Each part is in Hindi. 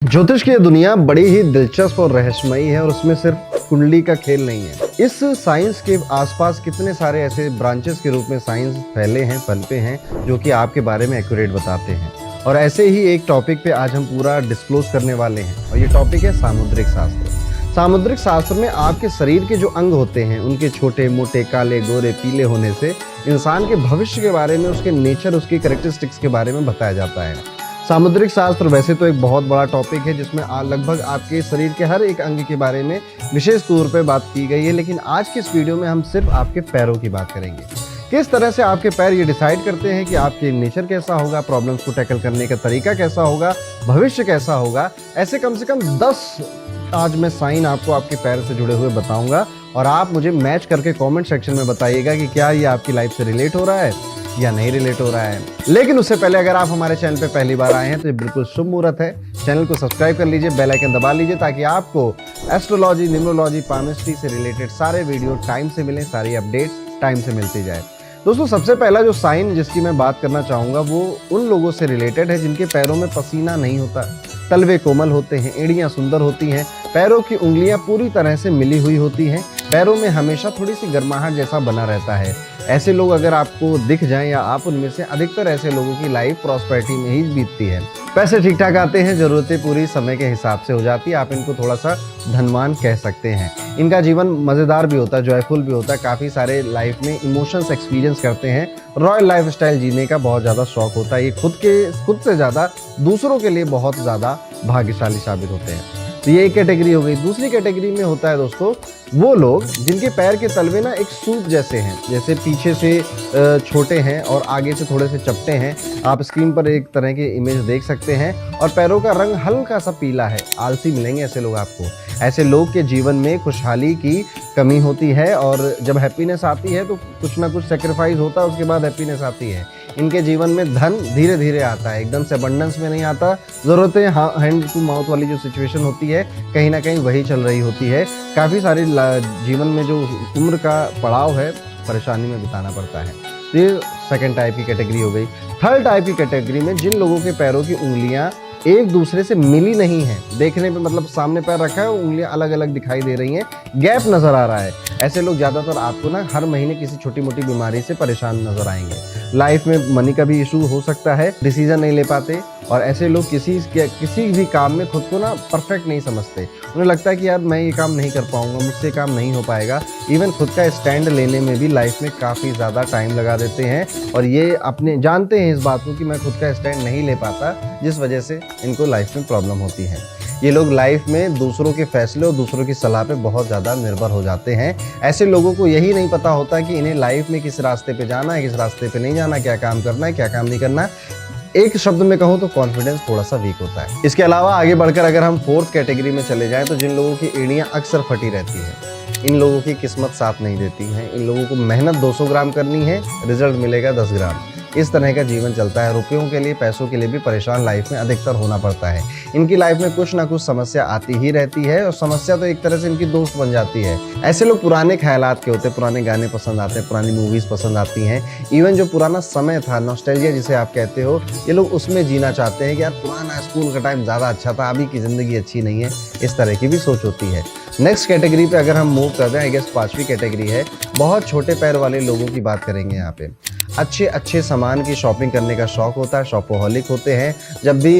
ज्योतिष की ये दुनिया बड़ी ही दिलचस्प और रहस्यमयी है और उसमें सिर्फ कुंडली का खेल नहीं है। इस साइंस के आसपास कितने सारे ऐसे ब्रांचेस के रूप में साइंस फैले हैं, पनपे हैं, जो कि आपके बारे में एक्यूरेट बताते हैं। और ऐसे ही एक टॉपिक पे आज हम पूरा डिस्क्लोज करने वाले हैं और ये टॉपिक है सामुद्रिक शास्त्र। सामुद्रिक शास्त्र में आपके शरीर के जो अंग होते हैं उनके छोटे मोटे काले गोरे पीले होने से इंसान के भविष्य के बारे में, उसके नेचर, उसकी कैरेक्टरिस्टिक्स के बारे में बताया जाता है। सामुद्रिक शास्त्र वैसे तो एक बहुत बड़ा टॉपिक है जिसमें लगभग आपके शरीर के हर एक अंग के बारे में विशेष तौर पे बात की गई है, लेकिन आज के इस वीडियो में हम सिर्फ आपके पैरों की बात करेंगे। किस तरह से आपके पैर ये डिसाइड करते हैं कि आपके नेचर कैसा होगा, प्रॉब्लम्स को टैकल करने का तरीका कैसा होगा, भविष्य कैसा होगा। ऐसे कम से कम 10 आज मैं साइन आपको आपके पैर से जुड़े हुए बताऊंगा और आप मुझे मैच करके कमेंट सेक्शन में बताइएगा कि क्या ये आपकी लाइफ से रिलेट हो रहा है या नहीं रिलेट हो रहा है। लेकिन उससे पहले अगर आप हमारे चैनल पे पहली बार आए हैं तो ये बिल्कुल शुभ मुहूर्त है। चैनल को सब्सक्राइब कर लीजिए, बेल आइकन दबा लीजिए ताकि आपको एस्ट्रोलॉजी, न्यूमरोलॉजी, पामिस्ट्री से रिलेटेड सारे वीडियो टाइम से मिलें, सारी अपडेट टाइम से मिलती जाए। दोस्तों, सबसे पहला जो साइन जिसकी मैं बात करना चाहूँगा वो उन लोगों से रिलेटेड है जिनके पैरों में पसीना नहीं होता, तलवे कोमल होते हैं, एड़ियाँ सुंदर होती हैं, पैरों की उंगलियां पूरी तरह से मिली हुई होती हैं, पैरों में हमेशा थोड़ी सी गर्माहट जैसा बना रहता है। ऐसे लोग अगर आपको दिख जाएं या आप उनमें से, अधिकतर ऐसे लोगों की लाइफ प्रॉस्पेरिटी में ही बीतती है। पैसे ठीक ठाक आते हैं, जरूरतें पूरी समय के हिसाब से हो जाती है, आप इनको थोड़ा सा धनवान कह सकते हैं। इनका जीवन मज़ेदार भी होता है, जॉयफुल भी होता है, काफ़ी सारे लाइफ में इमोशंस एक्सपीरियंस करते हैं, रॉयल लाइफ स्टाइल जीने का बहुत ज़्यादा शौक होता है। ये खुद से ज़्यादा दूसरों के लिए बहुत ज़्यादा भाग्यशाली साबित होते हैं। तो ये एक कैटेगरी हो गई। दूसरी कैटेगरी में होता है दोस्तों वो लोग जिनके पैर के तलवे ना एक सूप जैसे हैं, जैसे पीछे से छोटे हैं और आगे से थोड़े से चपटे हैं। आप स्क्रीन पर एक तरह की इमेज देख सकते हैं और पैरों का रंग हल्का सा पीला है। आलसी मिलेंगे ऐसे लोग आपको। ऐसे लोग के जीवन में खुशहाली की कमी होती है और जब हैप्पीनेस आती है तो कुछ ना कुछ सेक्रीफाइस होता है, उसके बाद हैप्पीनेस आती है। इनके जीवन में धन धीरे धीरे आता है, एकदम से अबंडेंस में नहीं आता। ज़रूरतें हैंड टू माउथ वाली जो सिचुएशन होती है कहीं ना कहीं वही चल रही होती है। काफ़ी सारी जीवन में जो उम्र का पड़ाव है परेशानी में बिताना पड़ता है। तो ये सेकेंड टाइप की कैटेगरी हो गई। थर्ड टाइप की कैटेगरी में जिन लोगों के पैरों की उंगलियां एक दूसरे से मिली नहीं है, देखने पे मतलब सामने पैर रखा है, उंगलियां अलग अलग दिखाई दे रही हैं, गैप नजर आ रहा है। ऐसे लोग ज़्यादातर आपको ना हर महीने किसी छोटी मोटी बीमारी से परेशान नजर आएंगे। लाइफ में मनी का भी इशू हो सकता है, डिसीजन नहीं ले पाते और ऐसे लोग किसी भी काम में खुद को ना परफेक्ट नहीं समझते। उन्हें लगता है कि यार मैं ये काम नहीं कर पाऊंगा, मुझसे काम नहीं हो पाएगा। इवन खुद का स्टैंड लेने में भी लाइफ में काफ़ी ज़्यादा टाइम लगा देते हैं और ये अपने जानते हैं इस बात को कि मैं खुद का स्टैंड नहीं ले पाता, जिस वजह से इनको लाइफ में प्रॉब्लम होती है। ये लोग लाइफ में दूसरों के फैसले और दूसरों की सलाह पे बहुत ज़्यादा निर्भर हो जाते हैं। ऐसे लोगों को यही नहीं पता होता कि इन्हें लाइफ में किस रास्ते पे जाना है, किस रास्ते पे नहीं जाना, क्या काम करना है, क्या काम नहीं करना। एक शब्द में कहूँ तो कॉन्फिडेंस थोड़ा सा वीक होता है। इसके अलावा आगे बढ़कर अगर हम फोर्थ कैटेगरी में चले जाएं तो जिन लोगों की एड़ियाँ अक्सर फटी रहती है, इन लोगों की किस्मत साथ नहीं देती है। इन लोगों को मेहनत 200 ग्राम करनी है, रिजल्ट मिलेगा 10 ग्राम। इस तरह का जीवन चलता है। रुपयों के लिए, पैसों के लिए भी परेशान लाइफ में अधिकतर होना पड़ता है। इनकी लाइफ में कुछ ना कुछ समस्या आती ही रहती है और समस्या तो एक तरह से इनकी दोस्त बन जाती है। ऐसे लोग पुराने ख्यालात के होते हैं, पुराने गाने पसंद आते हैं, पुरानी मूवीज़ पसंद आती हैं। इवन जो पुराना समय था, नॉस्टैल्जिया जिसे आप कहते हो, ये लोग उसमें जीना चाहते हैं कि यार पुराना स्कूल का टाइम ज़्यादा अच्छा था, अभी की ज़िंदगी अच्छी नहीं है। इस तरह की भी सोच होती है। नेक्स्ट कैटेगरी पे अगर हम मूव करते हैं, आई गेस 5वीं कैटेगरी है, बहुत छोटे पैर वाले लोगों की बात करेंगे यहाँ पे। अच्छे सामान की शॉपिंग करने का शौक होता है, शॉपोहॉलिक होते हैं। जब भी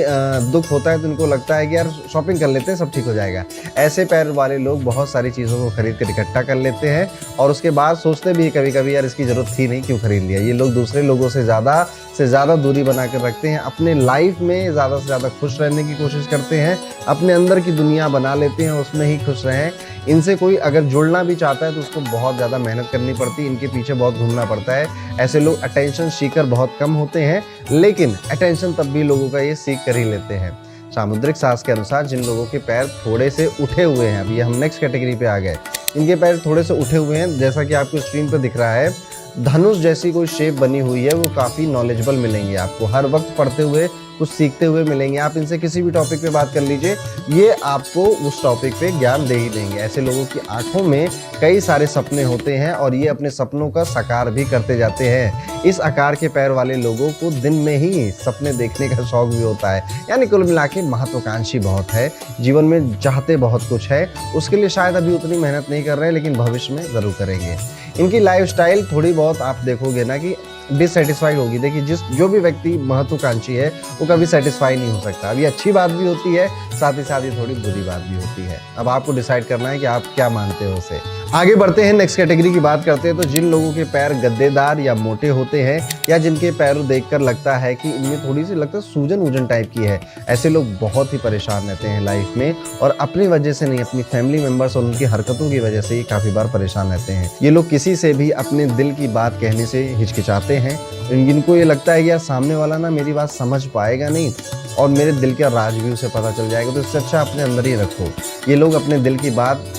दुख होता है तो इनको लगता है कि यार शॉपिंग कर लेते हैं, सब ठीक हो जाएगा। ऐसे पैर वाले लोग बहुत सारी चीज़ों को खरीद कर इकट्ठा कर लेते हैं और उसके बाद सोचते भी कभी कभी यार इसकी ज़रूरत थी नहीं, क्यों खरीद लिया। ये लोग दूसरे लोगों से ज़्यादा दूरी बना कर रखते हैं। अपने लाइफ में ज़्यादा से ज़्यादा खुश रहने की कोशिश करते हैं, अपने अंदर की दुनिया बना लेते हैं, उसमें ही खुश रहें। इनसे कोई अगर जुड़ना भी चाहता है तो उसको बहुत ज़्यादा मेहनत करनी पड़ती है, इनके पीछे बहुत घूमना पड़ता है। ऐसे लोग अटेंशन सीकर बहुत कम होते हैं, लेकिन अटेंशन तब भी लोगों का ये सीख कर ही लेते हैं। सामुद्रिक शास्त्र के अनुसार जिन लोगों के पैर थोड़े से उठे हुए हैं, अभी हम नेक्स्ट कैटेगरी पे आ गए, इनके पैर थोड़े से उठे हुए हैं, जैसा कि आपको स्क्रीन पर दिख रहा है, धनुष जैसी कोई शेप बनी हुई है, वो काफ़ी नॉलेजेबल मिलेंगे आपको। हर वक्त पढ़ते हुए कुछ सीखते हुए मिलेंगे। आप इनसे किसी भी टॉपिक पे बात कर लीजिए, ये आपको उस टॉपिक पे ज्ञान दे ही देंगे। ऐसे लोगों की आंखों में कई सारे सपने होते हैं और ये अपने सपनों का साकार भी करते जाते हैं। इस आकार के पैर वाले लोगों को दिन में ही सपने देखने का शौक भी होता है, यानी कुल मिला के महत्वाकांक्षी बहुत है, जीवन में चाहते बहुत कुछ है। उसके लिए शायद अभी उतनी मेहनत नहीं कर रहे हैं, लेकिन भविष्य में ज़रूर करेंगे। इनकी लाइफस्टाइल थोड़ी बहुत आप देखोगे ना कि डिससेटिस्फाइड होगी। देखिए, जो भी व्यक्ति महत्वाकांक्षी है वो कभी सेटिस्फाई नहीं हो सकता। अब ये अच्छी बात भी होती है, साथ ही थोड़ी बुरी बात भी होती है। अब आपको डिसाइड करना है कि आप क्या मानते हो उसे। आगे बढ़ते हैं, नेक्स्ट कैटेगरी की बात करते हैं। तो जिन लोगों के पैर गद्देदार या मोटे होते हैं, या जिनके पैर देखकर लगता है कि इनमें थोड़ी सी लगता है सूजन वूजन टाइप की है, ऐसे लोग बहुत ही परेशान रहते हैं लाइफ में, और अपनी वजह से नहीं, अपनी फैमिली मेंबर्स और उनकी हरकतों की वजह से ही काफ़ी बार परेशान रहते हैं। ये लोग किसी से भी अपने दिल की बात कहने से हिचकिचाते हैं। इनको ये लगता है कि यार सामने वाला ना मेरी बात समझ पाएगा नहीं, और मेरे दिल का राज भी उसे पता चल जाएगा, तो इससे अच्छा अपने अंदर ही रखो। ये लोग अपने दिल की बात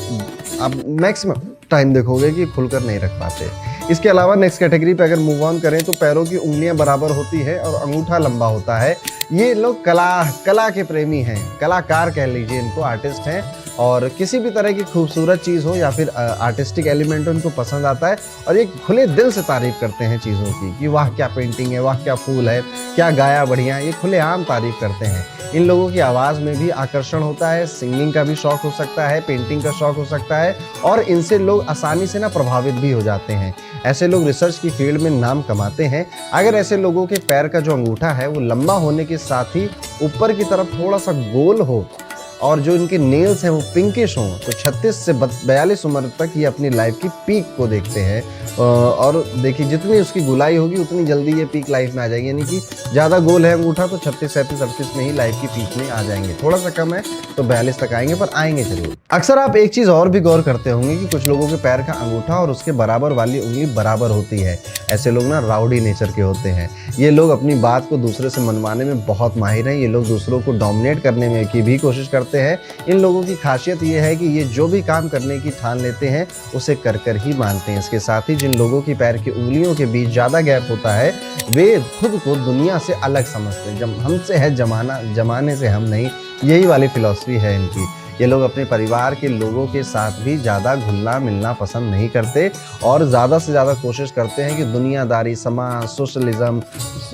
आप मैक्सिमम टाइम देखोगे कि खुलकर नहीं रख पाते। इसके अलावा नेक्स्ट कैटेगरी पे अगर मूव ऑन करें तो पैरों की उंगलियां बराबर होती है और अंगूठा लंबा होता है। ये लोग कला के प्रेमी हैं, कलाकार कह लीजिए इनको, आर्टिस्ट हैं, और किसी भी तरह की खूबसूरत चीज़ हो या फिर आर्टिस्टिक एलिमेंट उनको पसंद आता है, और ये खुले दिल से तारीफ करते हैं चीज़ों की कि वाह क्या पेंटिंग है, वाह क्या फूल है, क्या गाया बढ़िया, ये खुलेआम तारीफ करते हैं। इन लोगों की आवाज़ में भी आकर्षण होता है, सिंगिंग का भी शौक हो सकता है, पेंटिंग का शौक हो सकता है, और इनसे लोग आसानी से ना प्रभावित भी हो जाते हैं। ऐसे लोग रिसर्च की फील्ड में नाम कमाते हैं। अगर ऐसे लोगों के पैर का जो अंगूठा है वो लंबा होने के साथ ही ऊपर की तरफ थोड़ा सा गोल हो, और जो इनके नेल्स हैं वो पिंकिश हों, तो 36 से 42 उम्र तक ये अपनी लाइफ की पीक को देखते हैं। और देखिए, जितनी उसकी गुलाई होगी उतनी जल्दी ये पीक लाइफ में आ जाएगी। यानी कि ज़्यादा गोल है अंगूठा तो 36, 37, 38 में ही लाइफ की पीक में आ जाएंगे। थोड़ा सा कम है तो 42 तक आएंगे, पर आएंगे जरूर। अक्सर आप एक चीज़ और भी गौर करते होंगे कि कुछ लोगों के पैर का अंगूठा और उसके बराबर वाली उंगली बराबर होती है। ऐसे लोग ना राउडी नेचर के होते हैं। ये लोग अपनी बात को दूसरे से मनवाने में बहुत माहिर हैं। ये लोग दूसरों को डोमिनेट करने में की भी कोशिश करते हैं। इन लोगों की खासियत ये है कि ये जो भी काम करने की ठान लेते हैं उसे कर कर ही मानते हैं। इसके साथ ही जिन लोगों की पैर की उंगलियों के बीच ज़्यादा गैप होता है वे खुद को दुनिया से अलग समझते हैं। हमसे है जमाना, जमाने से हम नहीं, यही वाली फिलॉसफी है इनकी। ये लोग अपने परिवार के लोगों के साथ भी ज़्यादा घुलना मिलना पसंद नहीं करते, और ज़्यादा से ज़्यादा कोशिश करते हैं कि दुनियादारी, समाज, सोशलिज्म,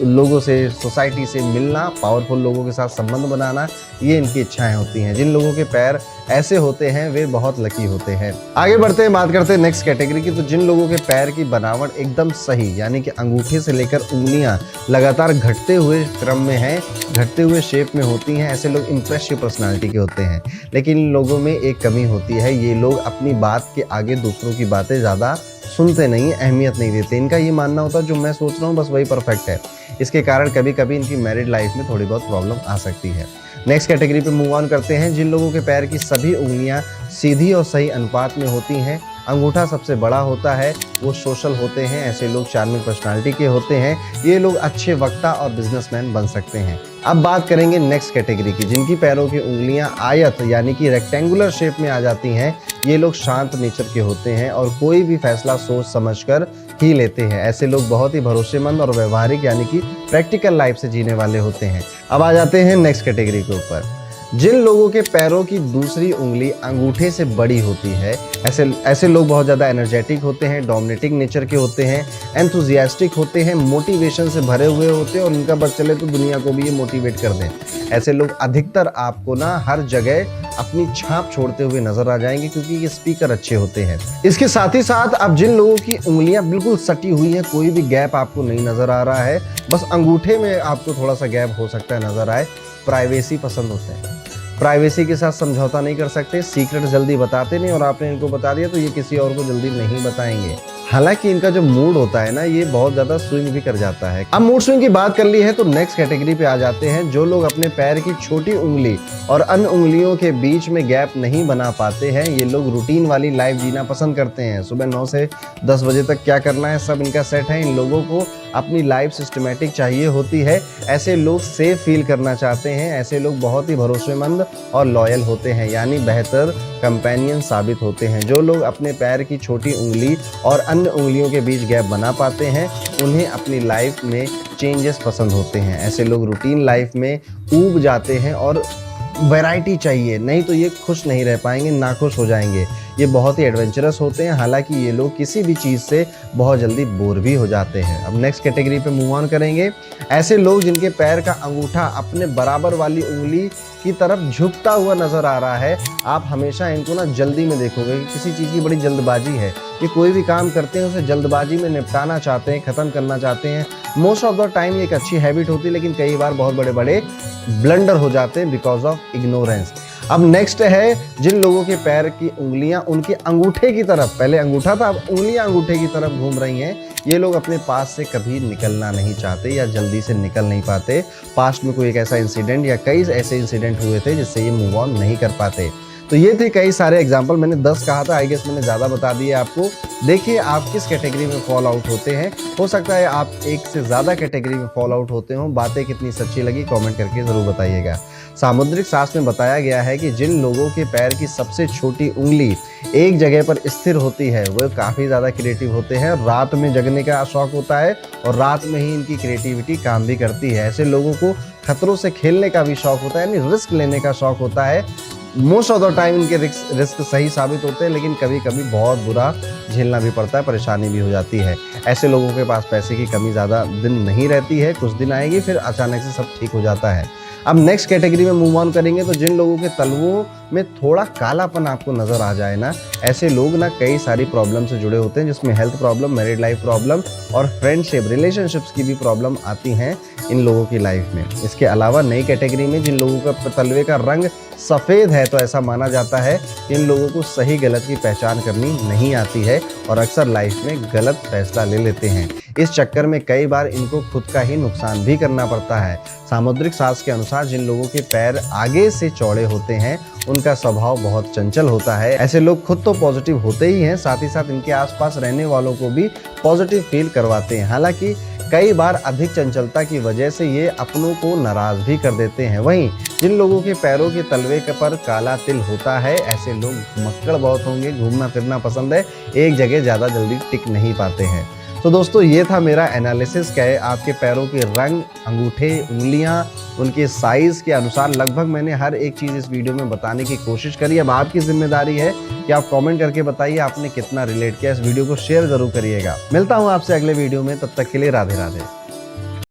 लोगों से, सोसाइटी से मिलना, पावरफुल लोगों के साथ संबंध बनाना, ये इनकी इच्छाएं होती हैं। जिन लोगों के पैर ऐसे होते हैं वे बहुत लकी होते हैं। आगे बढ़ते हैं, बात करते हैं नेक्स्ट कैटेगरी की। तो जिन लोगों के पैर की बनावट एकदम सही, यानी कि अंगूठे से लेकर उंगलियां लगातार घटते हुए क्रम में हैं, घटते हुए शेप में होती हैं, ऐसे लोग इंप्रेसिव पर्सनालिटी के होते हैं। लेकिन इन लोगों में एक कमी होती है, ये लोग अपनी बात के आगे दूसरों की बातें ज़्यादा सुनते नहीं, अहमियत नहीं देते। इनका ये मानना होता है जो मैं सोच रहा हूँ बस वही परफेक्ट है। इसके कारण कभी कभी इनकी मैरिड लाइफ में थोड़ी बहुत प्रॉब्लम आ सकती है। नेक्स्ट कैटेगरी पे मूव ऑन करते हैं। जिन लोगों के पैर की सभी उंगलियां सीधी और सही अनुपात में होती हैं, अंगूठा सबसे बड़ा होता है, वो सोशल होते हैं, ऐसे लोग चार्मिंग पर्सनालिटी के होते हैं। ये लोग अच्छे वक्ता और बिजनेसमैन बन सकते हैं। अब बात करेंगे नेक्स्ट कैटेगरी की। जिनकी पैरों की उंगलियां आयत यानी कि रेक्टेंगुलर शेप में आ जाती हैं, ये लोग शांत नेचर के होते हैं और कोई भी फैसला सोच समझकर ही लेते हैं। ऐसे लोग बहुत ही भरोसेमंद और व्यवहारिक यानी कि प्रैक्टिकल लाइफ से जीने वाले होते हैं। अब आ जाते हैं नेक्स्ट कैटेगरी के ऊपर। जिन लोगों के पैरों की दूसरी उंगली अंगूठे से बड़ी होती है, ऐसे लोग बहुत ज़्यादा एनर्जेटिक होते हैं, डोमिनेटिंग नेचर के होते हैं, एंथुजियास्टिक होते हैं, मोटिवेशन से भरे हुए होते हैं, और उनका बस चले तो दुनिया को भी ये मोटिवेट कर दें। ऐसे लोग अधिकतर आपको ना हर जगह अपनी छाप छोड़ते हुए नजर आ जाएंगे, क्योंकि ये स्पीकर अच्छे होते हैं। इसके साथ ही साथ अब जिन लोगों की उंगलियां बिल्कुल सटी हुई हैं, कोई भी गैप आपको नहीं नजर आ रहा है, बस अंगूठे में आपको थोड़ा सा गैप हो सकता है नजर आए, प्राइवेसी पसंद होते हैं, प्राइवेसी के साथ समझौता नहीं कर सकते, सीक्रेट जल्दी बताते नहीं, और आपने इनको बता दिया तो ये किसी और को जल्दी नहीं बताएंगे। हालांकि इनका जो मूड होता है ना, ये बहुत ज़्यादा स्विंग भी कर जाता है। अब मूड स्विंग की बात कर ली है तो नेक्स्ट कैटेगरी पे आ जाते हैं। जो लोग अपने पैर की छोटी उंगली और अन्य उंगलियों के बीच में गैप नहीं बना पाते हैं, ये लोग रूटीन वाली लाइफ जीना पसंद करते हैं। सुबह 9 से 10 बजे तक क्या करना है सब इनका सेट है। इन लोगों को अपनी लाइफ सिस्टमेटिक चाहिए होती है। ऐसे लोग सेफ फील करना चाहते हैं। ऐसे लोग बहुत ही भरोसेमंद और लॉयल होते हैं, यानी बेहतर कंपेनियन साबित होते हैं। जो लोग अपने पैर की छोटी उंगली और अन्य उंगलियों के बीच गैप बना पाते हैं, उन्हें अपनी लाइफ में चेंजेस पसंद होते हैं। ऐसे लोग रूटीन लाइफ में ऊब जाते हैं और वैरायटी चाहिए, नहीं तो ये खुश नहीं रह पाएंगे, नाखुश हो जाएंगे। ये बहुत ही एडवेंचरस होते हैं, हालांकि ये लोग किसी भी चीज़ से बहुत जल्दी बोर भी हो जाते हैं। अब नेक्स्ट कैटेगरी पे मूव ऑन करेंगे। ऐसे लोग जिनके पैर का अंगूठा अपने बराबर वाली उंगली की तरफ झुकता हुआ नजर आ रहा है, आप हमेशा इनको ना जल्दी में देखोगे कि किसी चीज़ की बड़ी जल्दबाजी है। ये कोई भी काम करते हैं उसे जल्दबाजी में निपटाना चाहते हैं, ख़त्म करना चाहते हैं। मोस्ट ऑफ द टाइम एक अच्छी हैबिट होती है, लेकिन कई बार बहुत बड़े बड़े ब्लंडर हो जाते हैं बिकॉज ऑफ इग्नोरेंस। अब नेक्स्ट है जिन लोगों के पैर की उंगलियां उनके अंगूठे की तरफ, पहले अंगूठा था अब उंगलियां अंगूठे की तरफ घूम रही हैं। ये लोग अपने पास से कभी निकलना नहीं चाहते या जल्दी से निकल नहीं पाते। पास्ट में कोई एक ऐसा इंसिडेंट या कई ऐसे इंसिडेंट हुए थे जिससे ये मूव ऑन नहीं कर पाते। तो ये थे कई सारे एग्जाम्पल, मैंने 10 कहा था, आई गेस मैंने ज़्यादा बता दिया आपको। देखिए आप किस कैटेगरी में फॉल आउट होते हैं, हो सकता है आप एक से ज़्यादा कैटेगरी में फॉल आउट होते हो। बातें कितनी सच्ची लगी कमेंट करके ज़रूर बताइएगा। सामुद्रिक शास्त्र में बताया गया है कि जिन लोगों के पैर की सबसे छोटी उंगली एक जगह पर स्थिर होती है वो काफ़ी ज़्यादा क्रिएटिव होते हैं। रात में जगने का शौक होता है और रात में ही इनकी क्रिएटिविटी काम भी करती है। ऐसे लोगों को खतरों से खेलने का भी शौक होता है, यानी रिस्क लेने का शौक होता है। मोस्ट ऑफ द टाइम इनके रिस्क सही साबित होते हैं, लेकिन कभी कभी बहुत बुरा झेलना भी पड़ता है, परेशानी भी हो जाती है। ऐसे लोगों के पास पैसे की कमी ज़्यादा दिन नहीं रहती है, कुछ दिन आएगी फिर अचानक से सब ठीक हो जाता है। अब नेक्स्ट कैटेगरी में मूव ऑन करेंगे। तो जिन लोगों के तलवों में थोड़ा कालापन आपको नज़र आ जाए ना, ऐसे लोग ना कई सारी प्रॉब्लम से जुड़े होते हैं, जिसमें health problem, married life problem और फ्रेंडशिप रिलेशनशिप्स की भी प्रॉब्लम आती हैं इन लोगों की लाइफ में। इसके अलावा नई कैटेगरी में जिन लोगों का तलवे का रंग सफ़ेद है, तो ऐसा माना जाता है कि इन लोगों को सही गलत की पहचान करनी नहीं आती है और अक्सर लाइफ में गलत फैसला ले लेते हैं। इस चक्कर में कई बार इनको खुद का ही नुकसान भी करना पड़ता है। सामुद्रिक शास्त्र के अनुसार जिन लोगों के पैर आगे से चौड़े होते हैं उनका स्वभाव बहुत चंचल होता है। ऐसे लोग खुद तो पॉजिटिव होते ही हैं, साथ ही साथ इनके आसपास रहने वालों को भी पॉजिटिव फील करवाते हैं। हालांकि कई बार अधिक चंचलता की वजह से ये अपनों को नाराज भी कर देते हैं। वहीं जिन लोगों के पैरों के तलवे पर काला तिल होता है, ऐसे लोग मक्कड़ बहुत होंगे, घूमना फिरना पसंद है, एक जगह ज़्यादा जल्दी टिक नहीं पाते हैं। तो दोस्तों ये था मेरा एनालिसिस। क्या है आपके पैरों के रंग, अंगूठे, उंगलियां, उनके साइज़ के अनुसार लगभग मैंने हर एक चीज़ इस वीडियो में बताने की कोशिश करी। अब आपकी जिम्मेदारी है कि आप कमेंट करके बताइए आपने कितना रिलेट किया। इस वीडियो को शेयर ज़रूर करिएगा। मिलता हूँ आपसे अगले वीडियो में, तब तक के लिए राधे राधे।